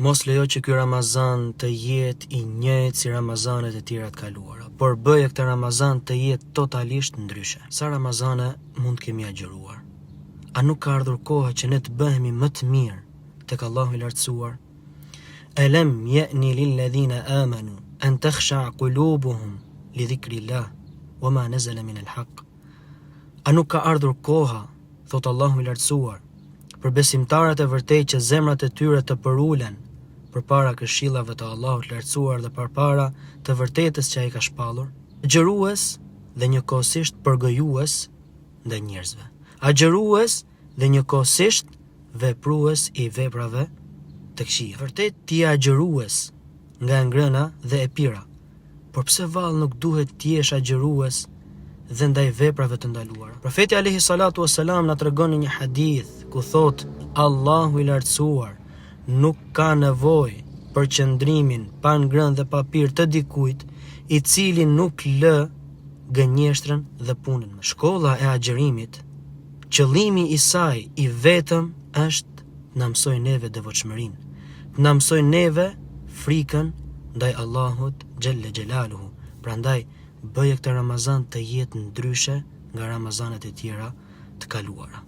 Mos lejo që ky Ramazan të jetë i njëjtë si Ramazanet e tjera të kaluara, por bëje këtë Ramazan të jetë totalisht ndryshe. Sa Ramazane mund kemi agjëruar? A nuk ka ardhur koha që ne të bëhemi më të mirë tek Allahu i lartësuar? Alam ya'ni lil ladhina amanu an takhsha qulubuhum li dhikrillah wama nazala min al-haq. A nuk ka ardhur koha, thot Allahu i lartësuar, për besimtarët e vërtet që zemrat e tyre të përulen përpara këshillave të Allahut lartësuar dhe përpara të vërtetës që ai ka shpallur, agjërues dhe njëkohësisht përgojues ndaj njerëzve. Agjërues dhe njëkohësisht veprues i veprave të këqija. Vërtet ti je agjërues nga ngrëna dhe e pira, por pse vallë nuk duhet ti jesh agjërues dhe ndaj veprave të ndaluara? Profeti alayhi salatu wassalam na tregon një hadith ku thot Allahu i lartësuar nuk ka nevojë për qëndrimin pa ngrënë dhe pa pirë të dikujt i cili nuk lë gënjeshtrën dhe punën. Shkolla e agjërimit, qëllimi i saj i vetëm është na mësoj neve devotshmërinë, na mësoj neve frikën ndaj Allahut xhelle xhelaluhu. Prandaj bëje këtë Ramazan të jetë ndryshe nga Ramazanet e tjera të kaluara.